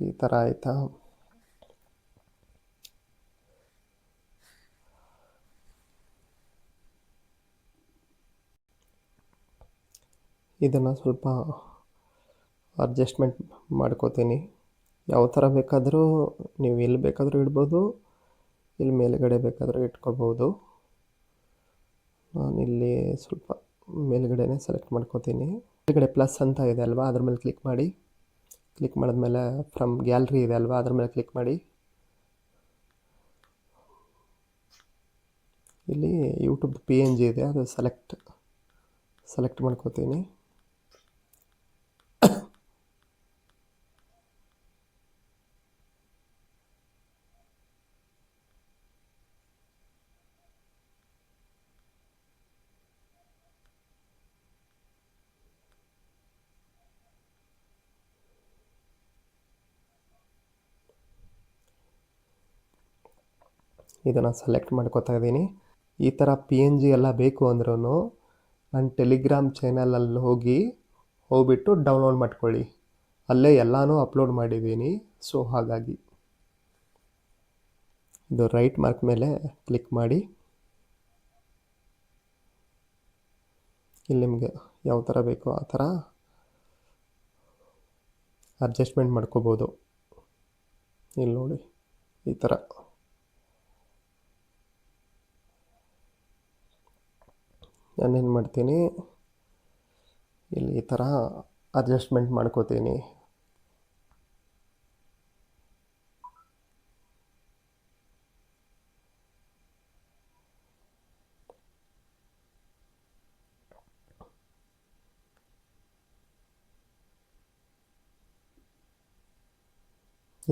ಈ ಥರ ಆಯಿತಾ. ಇದನ್ನು ಸ್ವಲ್ಪ ಅಡ್ಜಸ್ಟ್ಮೆಂಟ್ ಮಾಡ್ಕೋತೀನಿ. ಯಾವ ಥರ ಬೇಕಾದರೂ ನೀವು ಎಲ್ಲಿ ಬೇಕಾದರೂ ಇಡ್ಬೋದು, ಇಲ್ಲಿ ಮೇಲುಗಡೆ ಬೇಕಾದರೂ ಇಟ್ಕೋಬೋದು. ನಾನಿಲ್ಲಿ ಸ್ವಲ್ಪ ಮೇಲುಗಡೆನೇ ಸೆಲೆಕ್ಟ್ ಮಾಡ್ಕೋತೀನಿ. ಮೇಲುಗಡೆ ಪ್ಲಸ್ ಅಂತ ಇದೆ ಅಲ್ವಾ, ಅದ್ರ ಮೇಲೆ ಕ್ಲಿಕ್ ಮಾಡಿ. ಕ್ಲಿಕ್ ಮಾಡಿದ್ಮೇಲೆ ಫ್ರಮ್ ಗ್ಯಾಲರಿ ಇದೆ ಅಲ್ವಾ, ಅದ್ರ ಮೇಲೆ ಕ್ಲಿಕ್ ಮಾಡಿ. ಇಲ್ಲಿ ಯೂಟ್ಯೂಬ್ PNG ಇದೆ, ಅದು ಸೆಲೆಕ್ಟ್ ಮಾಡ್ಕೋತೀನಿ. ಇದನ್ನು ಸೆಲೆಕ್ಟ್ ಮಾಡ್ಕೋತಾ ಇದ್ದೀನಿ. ಈ ಥರ PNG ಎಲ್ಲ ಬೇಕು ಅಂದ್ರೂ ನನ್ನ ಟೆಲಿಗ್ರಾಮ್ ಚಾನಲಲ್ಲಿ ಹೋಗ್ಬಿಟ್ಟು ಡೌನ್ಲೋಡ್ ಮಾಡ್ಕೊಳ್ಳಿ. ಅಲ್ಲೇ ಎಲ್ಲನೂ ಅಪ್ಲೋಡ್ ಮಾಡಿದ್ದೀನಿ. ಸೊ ಹಾಗಾಗಿ ಇದು ರೈಟ್ ಮಾರ್ಕ್ ಮೇಲೆ ಕ್ಲಿಕ್ ಮಾಡಿ. ಇಲ್ಲಿ ನಿಮಗೆ ಯಾವ ಥರ ಬೇಕೋ ಆ ಥರ ಅಡ್ಜಸ್ಟ್ಮೆಂಟ್ ಮಾಡ್ಕೋಬೋದು. ಇಲ್ಲಿ ನೋಡಿ, ಈ ಥರ. ನಾನೇನು ಮಾಡ್ತೀನಿ, ಇಲ್ಲಿ ಈ ಥರ ಅಡ್ಜಸ್ಟ್ಮೆಂಟ್ ಮಾಡ್ಕೋತೀನಿ.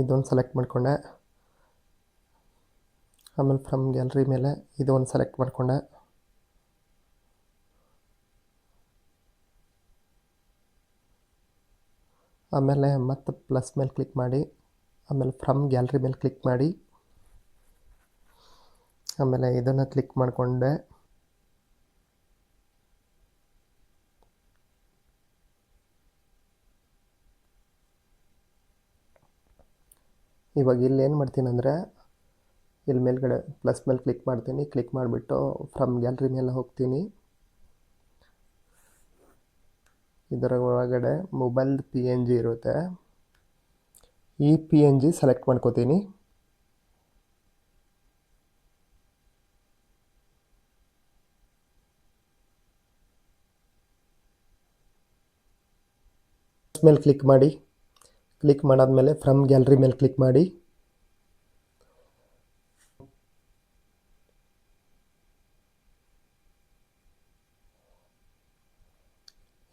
ಇದೊಂದು ಸೆಲೆಕ್ಟ್ ಮಾಡಿಕೊಂಡೆ. ಆಮೇಲೆ ಫ್ರಮ್ ಗ್ಯಾಲರಿ ಮೇಲೆ ಇದೊಂದು ಸೆಲೆಕ್ಟ್ ಮಾಡಿಕೊಂಡೆ. ಆಮೇಲೆ ಮತ್ತೆ ಪ್ಲಸ್ ಮೇಲೆ ಕ್ಲಿಕ್ ಮಾಡಿ. ಆಮೇಲೆ ಫ್ರಮ್ ಗ್ಯಾಲರಿ ಮೇಲೆ ಕ್ಲಿಕ್ ಮಾಡಿ. ಆಮೇಲೆ ಇದನ್ನು ಕ್ಲಿಕ್ ಮಾಡಿಕೊಂಡೆ. ಇವಾಗ ಇಲ್ಲಿ ಏನು ಮಾಡ್ತೀನಿ ಅಂದರೆ, ಇಲ್ಲಿ ಮೇಲ್ಗಡೆ ಪ್ಲಸ್ ಮೇಲೆ ಕ್ಲಿಕ್ ಮಾಡ್ತೀನಿ. ಕ್ಲಿಕ್ ಮಾಡಿಬಿಟ್ಟು ಫ್ರಮ್ ಗ್ಯಾಲರಿ ಮೇಲೆ ಹೋಗ್ತೀನಿ. ಇದರ ಒಳಗಡೆ ಮೊಬೈಲ್ PNG ಇರುತ್ತೆ. ಈ PNG ಸೆಲೆಕ್ಟ್ ಮಾಡ್ಕೋತೀನಿ. ಮೇಲೆ ಕ್ಲಿಕ್ ಮಾಡಿ. ಕ್ಲಿಕ್ ಮಾಡಾದ್ಮೇಲೆ ಫ್ರಮ್ ಗ್ಯಾಲರಿ ಮೇಲೆ ಕ್ಲಿಕ್ ಮಾಡಿ.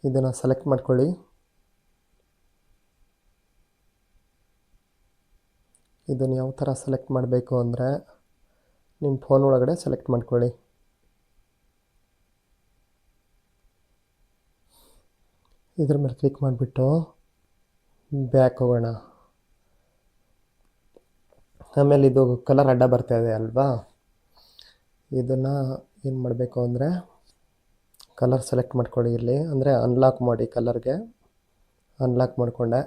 ಇದನ್ನು ಸೆಲೆಕ್ಟ್ ಮಾಡ್ಕೊಳ್ಳಿ. ಇದನ್ನು ಯಾವ ಥರ ಸೆಲೆಕ್ಟ್ ಮಾಡಬೇಕು ಅಂದರೆ, ನಿಮ್ಮ ಫೋನ್ ಒಳಗಡೆ ಸೆಲೆಕ್ಟ್ ಮಾಡ್ಕೊಳ್ಳಿ. ಇದ್ರ ಮೇಲೆ ಕ್ಲಿಕ್ ಮಾಡಿಬಿಟ್ಟು ಬ್ಯಾಕ್ ಹೋಗೋಣ. ಆಮೇಲೆ ಇದು ಕಲರ್ ಅಡ್ಡ ಬರ್ತಾ ಇದೆ ಅಲ್ವಾ, ಇದನ್ನು ಏನು ಮಾಡಬೇಕು ಅಂದರೆ ಕಲರ್ ಸೆಲೆಕ್ಟ್ ಮಾಡ್ಕೊಳ್ಳಿ. ಇಲ್ಲಿ ಅಂದರೆ ಅನ್ಲಾಕ್ ಮಾಡಿ, ಕಲರ್ಗೆ ಅನ್ಲಾಕ್ ಮಾಡಿಕೊಂಡೆ.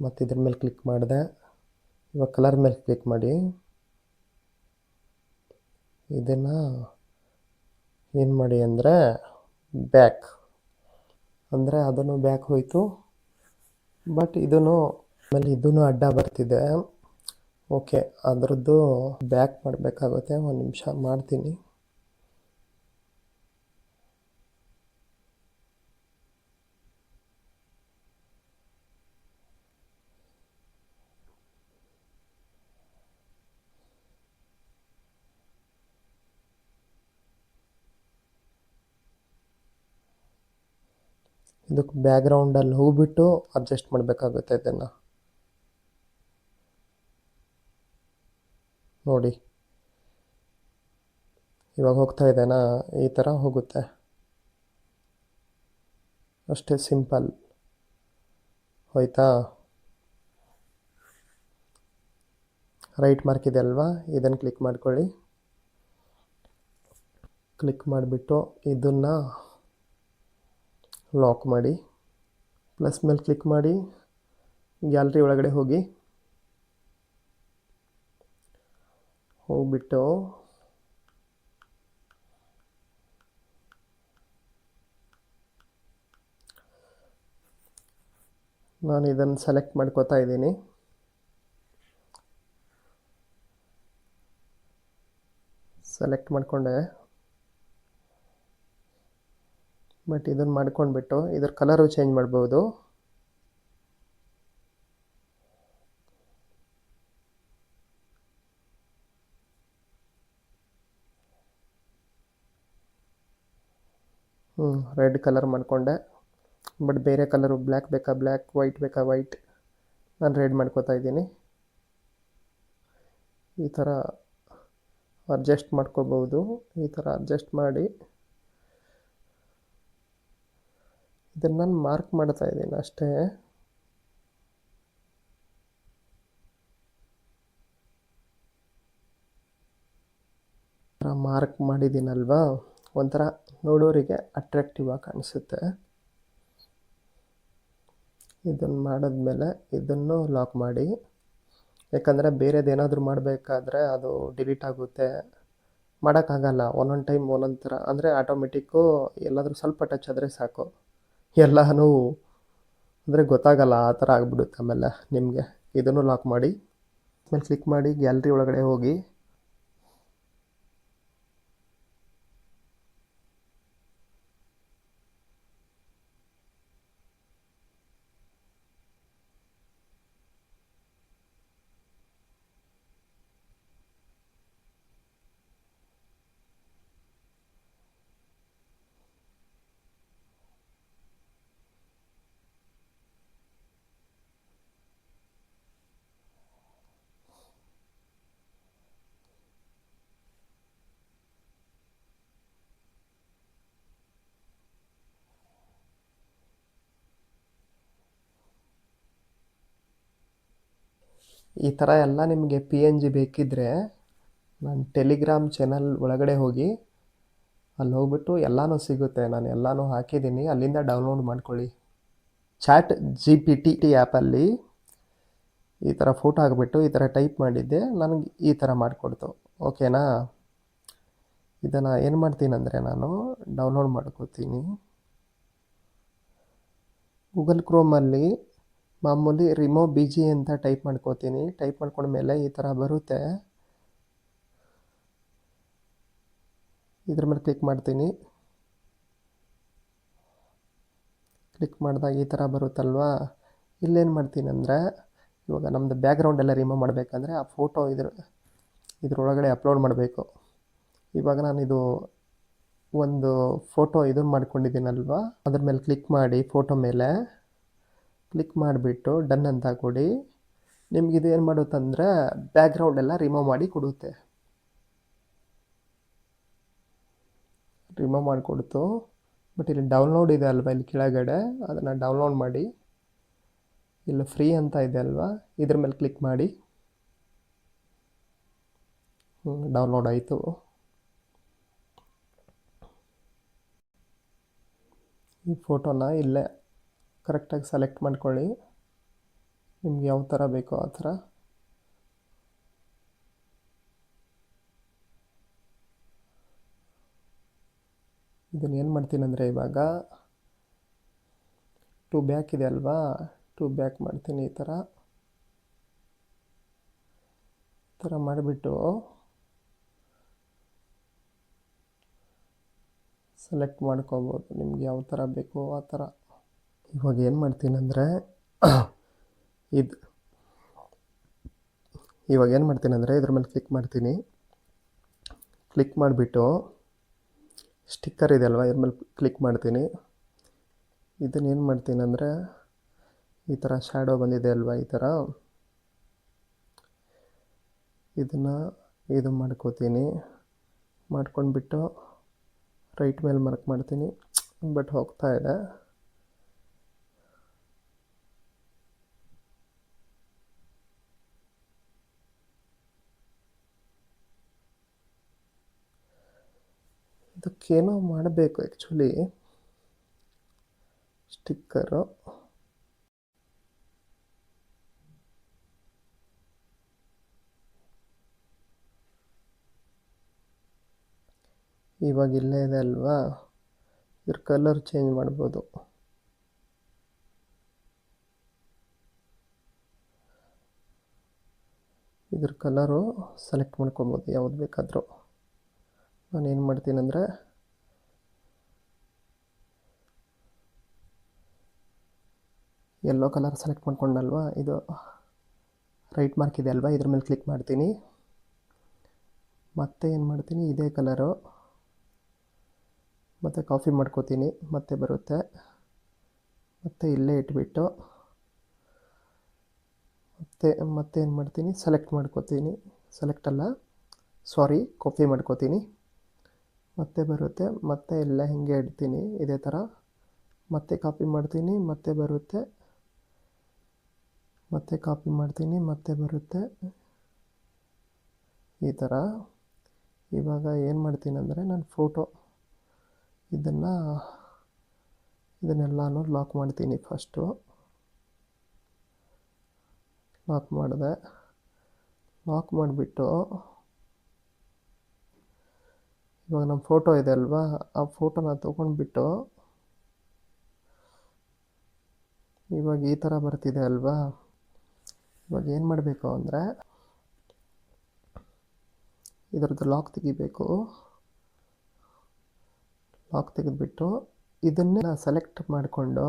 ಮತ್ತು ಇದ್ರ ಮೇಲೆ ಕ್ಲಿಕ್ ಮಾಡಿದೆ. ಇವಾಗ ಕಲರ್ ಮೇಲೆ ಕ್ಲಿಕ್ ಮಾಡಿ. ಇದನ್ನು ಏನು ಮಾಡಿ ಅಂದರೆ ಬ್ಯಾಕ್, ಅಂದರೆ ಅದನ್ನು ಬ್ಯಾಕ್ ಹೋಯಿತು. ಬಟ್ ಇದನ್ನು ಆಮೇಲೆ ಇದೂ ಅಡ್ಡ ಬರ್ತಿದೆ. ಓಕೆ, ಅದರದ್ದು ಬ್ಯಾಕ್ ಮಾಡಬೇಕಾಗುತ್ತೆ. ಒಂದು ನಿಮಿಷ ಮಾಡ್ತೀನಿ. ಇದಕ್ಕೆ ಬ್ಯಾಕ್ಗ್ರೌಂಡಲ್ಲಿ ಹೋಗ್ಬಿಟ್ಟು ಅಡ್ಜಸ್ಟ್ ಮಾಡಬೇಕಾಗುತ್ತೆ. ಇದನ್ನು ನೋಡಿ, ಇವಾಗ ಹೋಗ್ತಾ ಇದೆನಾ, ಈ ಥರ ಹೋಗುತ್ತೆ. ಅಷ್ಟೇ ಸಿಂಪಲ್. ಹೋಯ್ತಾ? ರೈಟ್ ಮಾರ್ಕ್ ಇದೆ ಅಲ್ವಾ, ಇದನ್ನು ಕ್ಲಿಕ್ ಮಾಡ್ಕೊಳ್ಳಿ. ಕ್ಲಿಕ್ ಮಾಡಿಬಿಟ್ಟು ಇದನ್ನು ಲಾಕ್ ಮಾಡಿ. ಪ್ಲಸ್ ಮೇಲೆ ಕ್ಲಿಕ್ ಮಾಡಿ, ಗ್ಯಾಲರಿ ಒಳಗಡೆ ಹೋಗ್ಬಿಟ್ಟು ನಾನು ಇದನ್ನು ಸೆಲೆಕ್ಟ್ ಮಾಡ್ಕೋತಾ ಇದ್ದೀನಿ. ಸೆಲೆಕ್ಟ್ ಮಾಡಿಕೊಂಡೆ. ಬಟ್ ಇದನ್ನು ಮಾಡ್ಕೊಂಡ್ಬಿಟ್ಟು ಇದ್ರ ಕಲರು ಚೇಂಜ್ ಮಾಡ್ಬೋದು. ರೆಡ್ ಕಲರ್ ಮಾಡಿಕೊಂಡೆ. ಬಟ್ ಬೇರೆ ಕಲರು ಬ್ಲ್ಯಾಕ್ ಬೇಕಾ ಬ್ಲ್ಯಾಕ್, ವೈಟ್ ಬೇಕಾ ವೈಟ್, ನಾನು ರೆಡ್ ಮಾಡ್ಕೋತಾ ಇದ್ದೀನಿ. ಈ ಥರ ಅಡ್ಜಸ್ಟ್ ಮಾಡ್ಕೋಬೋದು. ಈ ಥರ ಅಡ್ಜಸ್ಟ್ ಮಾಡಿ ಇದನ್ನು ನಾನು ಮಾರ್ಕ್ ಮಾಡ್ತಾ ಇದ್ದೀನಿ ಅಷ್ಟೇ. ಮಾರ್ಕ್ ಮಾಡಿದ್ದೀನಲ್ವಾ, ಒಂಥರ ನೋಡೋರಿಗೆ ಅಟ್ರಾಕ್ಟಿವ್ ಆಗಿ ಕಾಣಿಸುತ್ತೆ. ಇದನ್ನು ಮಾಡಿದ್ಮೇಲೆ ಇದನ್ನು ಲಾಕ್ ಮಾಡಿ. ಯಾಕಂದರೆ ಬೇರೆದೇನಾದರೂ ಮಾಡಬೇಕಾದ್ರೆ ಅದು ಡಿಲೀಟ್ ಆಗುತ್ತೆ, ಮಾಡೋಕ್ಕಾಗಲ್ಲ. ಒಂದೊಂದು ಟೈಮ್ ಒಂದೊಂದು ಥರ, ಅಂದರೆ ಆಟೋಮೆಟಿಕ್ಕು ಎಲ್ಲಾದರೂ ಸ್ವಲ್ಪ ಟಚ್ ಆದರೆ ಸಾಕು, ಎಲ್ಲನೂ ಅಂದರೆ ಗೊತ್ತಾಗಲ್ಲ, ಆ ಥರ ಆಗಿಬಿಡುತ್ತೆ ಆಮೇಲೆ ನಿಮಗೆ. ಇದನ್ನು ಲಾಕ್ ಮಾಡಿ. ಆಮೇಲೆ ಕ್ಲಿಕ್ ಮಾಡಿ ಗ್ಯಾಲರಿ ಒಳಗಡೆ ಹೋಗಿ. ಈ ಥರ ಎಲ್ಲ ನಿಮಗೆ PNG ಬೇಕಿದ್ದರೆ ನಾನು ಟೆಲಿಗ್ರಾಮ್ ಚಾನಲ್ ಒಳಗಡೆ ಹೋಗಿ, ಅಲ್ಲಿ ಹೋಗ್ಬಿಟ್ಟು ಎಲ್ಲನೂ ಸಿಗುತ್ತೆ. ನಾನು ಎಲ್ಲನೂ ಹಾಕಿದ್ದೀನಿ, ಅಲ್ಲಿಂದ ಡೌನ್ಲೋಡ್ ಮಾಡ್ಕೊಳ್ಳಿ. ChatGPT ಆ್ಯಪಲ್ಲಿ ಈ ಥರ ಫೋಟೋ ಹಾಕ್ಬಿಟ್ಟು ಈ ಥರ ಟೈಪ್ ಮಾಡಿದ್ದೆ, ನನಗೆ ಈ ಥರ ಮಾಡಿಕೊಡ್ತು. ಓಕೆನಾ? ಇದನ್ನು ಏನು ಮಾಡ್ತೀನಂದರೆ ನಾನು ಡೌನ್ಲೋಡ್ ಮಾಡ್ಕೋತೀನಿ. ಗೂಗಲ್ ಕ್ರೋಮಲ್ಲಿ ಮಾಮೂಲಿ ರಿಮೂವ್ ಬಿ ಜಿ ಅಂತ ಟೈಪ್ ಮಾಡ್ಕೋತೀನಿ. ಟೈಪ್ ಮಾಡ್ಕೊಂಡ್ಮೇಲೆ ಈ ಥರ ಬರುತ್ತೆ. ಇದ್ರ ಮೇಲೆ ಕ್ಲಿಕ್ ಮಾಡ್ತೀನಿ. ಕ್ಲಿಕ್ ಮಾಡಿದಾಗ ಈ ಥರ ಬರುತ್ತಲ್ವಾ. ಇಲ್ಲೇನು ಮಾಡ್ತೀನಿ ಅಂದರೆ, ಇವಾಗ ನಮ್ಮದು ಬ್ಯಾಕ್ಗ್ರೌಂಡ್ ಎಲ್ಲ ರಿಮೂವ್ ಮಾಡಬೇಕಂದ್ರೆ ಆ ಫೋಟೋ ಇದ್ರೊಳಗಡೆ ಅಪ್ಲೋಡ್ ಮಾಡಬೇಕು. ಇವಾಗ ನಾನಿದು ಒಂದು ಫೋಟೋ ಇದನ್ನು ಮಾಡ್ಕೊಂಡಿದ್ದೀನಲ್ವ, ಅದ್ರ ಮೇಲೆ ಕ್ಲಿಕ್ ಮಾಡಿ ಫೋಟೋ ಮೇಲೆ ಕ್ಲಿಕ್ ಮಾಡಿಬಿಟ್ಟು ಡನ್ ಅಂತ ಕೊಡಿ. ನಿಮಗಿದು ಏನು ಮಾಡುತ್ತಂದರೆ ಬ್ಯಾಕ್ಗ್ರೌಂಡ್ ಎಲ್ಲ ರಿಮೂವ್ ಮಾಡಿ ಕೊಡುತ್ತೆ. ರಿಮೂವ್ ಮಾಡಿಕೊಡ್ತು. ಬಟ್ ಇಲ್ಲಿ ಡೌನ್ಲೋಡ್ ಇದೆ ಅಲ್ವಾ, ಇಲ್ಲಿ ಕೆಳಗಡೆ ಅದನ್ನು ಡೌನ್ಲೋಡ್ ಮಾಡಿ. ಇಲ್ಲಿ ಫ್ರೀ ಅಂತ ಇದೆ ಅಲ್ವಾ, ಇದ್ರ ಮೇಲೆ ಕ್ಲಿಕ್ ಮಾಡಿ. ಡೌನ್ಲೋಡ್ ಆಯಿತು. ಈ ಫೋಟೋನ ಇಲ್ಲೇ ಕರೆಕ್ಟಾಗಿ ಸೆಲೆಕ್ಟ್ ಮಾಡ್ಕೊಳ್ಳಿ. ನಿಮ್ಗೆ ಯಾವ ಥರ ಬೇಕೋ ಆ ಥರ. ಇದನ್ನು ಏನು ಮಾಡ್ತೀನಿ ಅಂದರೆ, ಇವಾಗ ಟು ಬ್ಯಾಕ್ ಇದೆ ಅಲ್ವಾ, ಟು ಬ್ಯಾಕ್ ಮಾಡ್ತೀನಿ. ಈ ಥರ ಮಾಡಿಬಿಟ್ಟು ಸೆಲೆಕ್ಟ್ ಮಾಡ್ಕೋಬೋದು, ನಿಮ್ಗೆ ಯಾವ ಥರ ಬೇಕೋ ಆ ಥರ. ಇವಾಗ ಏನು ಮಾಡ್ತೀನಿ ಅಂದರೆ ಇದ್ರ ಮೇಲೆ ಕ್ಲಿಕ್ ಮಾಡ್ತೀನಿ. ಕ್ಲಿಕ್ ಮಾಡಿಬಿಟ್ಟು ಸ್ಟಿಕ್ಕರ್ ಇದೆ ಅಲ್ವಾ, ಇದ್ರ ಮೇಲೆ ಕ್ಲಿಕ್ ಮಾಡ್ತೀನಿ. ಇದನ್ನು ಏನು ಮಾಡ್ತೀನಿ ಅಂದರೆ, ಈ ಥರ ಶ್ಯಾಡೋ ಬಂದಿದೆ ಅಲ್ವಾ, ಈ ಥರ ಇದನ್ನು ಇದು ಮಾಡ್ಕೋತೀನಿ. ಮಾಡ್ಕೊಂಡ್ಬಿಟ್ಟು ರೈಟ್ ಮೇಲೆ ಮಾರ್ಕ್ ಮಾಡ್ತೀನಿ. ಬಟ್ ಹೋಗ್ತಾ ಇದೆ. ಇದಕ್ಕೇನೋ ಮಾಡಬೇಕು ಆ್ಯಕ್ಚುಲಿ, ಸ್ಟಿಕ್ಕರು. ಇವಾಗ ಇಲ್ಲೇ ಇದೆ ಅಲ್ವಾ, ಇದ್ರ ಕಲರ್ ಚೇಂಜ್ ಮಾಡ್ಬೋದು. ಇದ್ರ ಕಲರು ಸೆಲೆಕ್ಟ್ ಮಾಡ್ಕೊಬೋದು ಯಾವ್ದು ಬೇಕಾದರೂ. ನಾನೇನು ಮಾಡ್ತೀನಿ ಅಂದರೆ, ಯೆಲ್ಲೋ ಕಲರ್ ಸೆಲೆಕ್ಟ್ ಮಾಡ್ಕೊಂಡಲ್ವಾ, ಇದು ರೈಟ್ ಮಾರ್ಕ್ ಇದೆ ಅಲ್ವಾ, ಇದ್ರ ಮೇಲೆ ಕ್ಲಿಕ್ ಮಾಡ್ತೀನಿ. ಮತ್ತೆ ಏನು ಮಾಡ್ತೀನಿ, ಇದೇ ಕಲರು ಮತ್ತು ಕಾಫಿ ಮಾಡ್ಕೋತೀನಿ. ಮತ್ತೆ ಬರುತ್ತೆ. ಮತ್ತೆ ಇಲ್ಲೇ ಇಟ್ಬಿಟ್ಟು ಮತ್ತೆ ಏನು ಮಾಡ್ತೀನಿ, ಸೆಲೆಕ್ಟ್ ಮಾಡ್ಕೋತೀನಿ. ಸೆಲೆಕ್ಟ್ ಅಲ್ಲ, ಸಾರಿ, ಕಾಪಿ ಮಾಡ್ಕೋತೀನಿ. ಮತ್ತೆ ಬರುತ್ತೆ. ಮತ್ತೆ ಎಲ್ಲ ಹಿಂಗೆ ಇಡ್ತೀನಿ ಇದೇ ಥರ. ಮತ್ತೆ ಕಾಪಿ ಮಾಡ್ತೀನಿ, ಮತ್ತೆ ಬರುತ್ತೆ. ಮತ್ತೆ ಕಾಪಿ ಮಾಡ್ತೀನಿ, ಮತ್ತೆ ಬರುತ್ತೆ ಈ ಥರ. ಇವಾಗ ಏನು ಮಾಡ್ತೀನಿ ಅಂದರೆ, ನಾನು ಫೋಟೋ ಇದನ್ನೆಲ್ಲನೂ ಲಾಕ್ ಮಾಡ್ತೀನಿ. ಫಸ್ಟು ಲಾಕ್ ಮಾಡಿದೆ. ಲಾಕ್ ಮಾಡಿಬಿಟ್ಟು ಇವಾಗ ನಮ್ಮ ಫೋಟೋ ಇದೆ ಅಲ್ವಾ, ಆ ಫೋಟೋನ ತೊಗೊಂಡ್ಬಿಟ್ಟು ಇವಾಗ ಈ ಥರ ಬರ್ತಿದೆ ಅಲ್ವಾ. ಇವಾಗ ಏನು ಮಾಡಬೇಕು ಅಂದರೆ, ಇದರದ್ದು ಲಾಕ್ ತೆಗಿಬೇಕು. ಲಾಕ್ ತೆಗೆದುಬಿಟ್ಟು ಇದನ್ನೇ ಸೆಲೆಕ್ಟ್ ಮಾಡಿಕೊಂಡು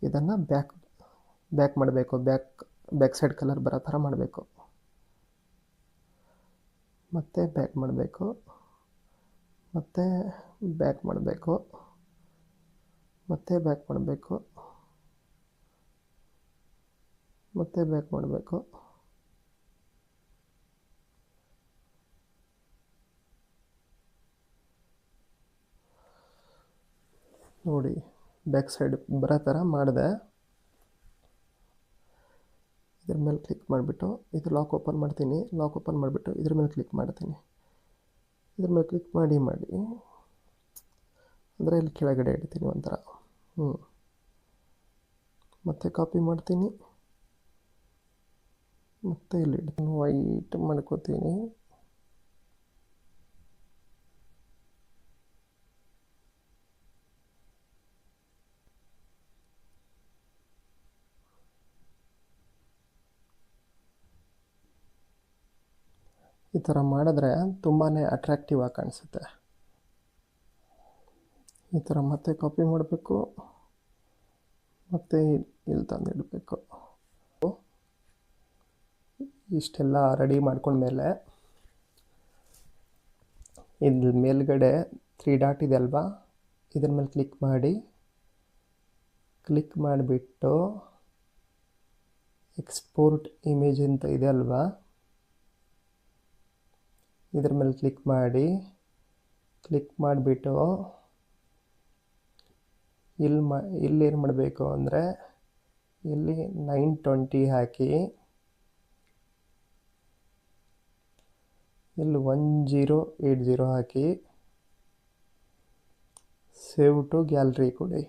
ಇದನ್ನು ಬ್ಯಾಕ್ ಮಾಡಬೇಕು. ಬ್ಯಾಕ್ ಸೈಡ್ ಕಲರ್ ಬರೋ ಥರ ಮಾಡಬೇಕು. ಮತ್ತೆ ಬ್ಯಾಕ್ ಮಾಡಬೇಕು, ಮತ್ತೆ ಬ್ಯಾಕ್ ಮಾಡಬೇಕು, ಮತ್ತೆ ಬ್ಯಾಕ್ ಮಾಡಬೇಕು, ಮತ್ತೆ ಬ್ಯಾಕ್ ಮಾಡಬೇಕು. ನೋಡಿ, ಬ್ಯಾಕ್ ಸೈಡ್ ಬರೋ ಥರ ಮಾಡಿದೆ. ಇದ್ರ ಮೇಲೆ ಕ್ಲಿಕ್ ಮಾಡಿಬಿಟ್ಟು ಇದು ಲಾಕ್ ಓಪನ್ ಮಾಡ್ತೀನಿ. ಲಾಕ್ ಓಪನ್ ಮಾಡಿಬಿಟ್ಟು ಇದ್ರ ಮೇಲೆ ಕ್ಲಿಕ್ ಮಾಡ್ತೀನಿ. ಇದ್ರ ಮೇಲೆ ಕ್ಲಿಕ್ ಮಾಡಿ ಅಂದರೆ ಇಲ್ಲಿ ಕೆಳಗಡೆ ಇಡ್ತೀನಿ ಒಂಥರ. ಮತ್ತೆ ಕಾಪಿ ಮಾಡ್ತೀನಿ, ಮತ್ತು ಇಲ್ಲಿ ವೈಟ್ ಮಾಡ್ಕೋತೀನಿ. ಈ ಥರ ಮಾಡಿದ್ರೆ ತುಂಬಾ ಅಟ್ರಾಕ್ಟಿವ್ ಆಗಿ ಕಾಣಿಸುತ್ತೆ. ಈ ಥರ ಮತ್ತೆ ಕಾಪಿ ಮಾಡಬೇಕು, ಮತ್ತು ಇಲ್ಲಿ ತಂದಿಡಬೇಕು. ಇಷ್ಟೆಲ್ಲ ರೆಡಿ ಮಾಡ್ಕೊಂಡ್ಮೇಲೆ ಇಲ್ಲಿ ಮೇಲ್ಗಡೆ 3 ಡಾಟ್ ಇದೆ ಅಲ್ವಾ, ಇದ್ರ ಮೇಲೆ ಕ್ಲಿಕ್ ಮಾಡಿಬಿಟ್ಟು ಎಕ್ಸ್ಪೋರ್ಟ್ ಇಮೇಜ್ ಅಂತ ಇದೆ ಅಲ್ವಾ, ಇದ್ರ ಮೇಲೆ ಕ್ಲಿಕ್ ಮಾಡಿಬಿಟ್ಟು ಇಲ್ಲಿ ಏನು ಮಾಡಬೇಕು ಅಂದರೆ ಇಲ್ಲಿ 920 ಹಾಕಿ, ಇಲ್ಲಿ 1080 ಹಾಕಿ, ಸೇವ್ ಟು ಗ್ಯಾಲರಿ ಕೊಡಿ.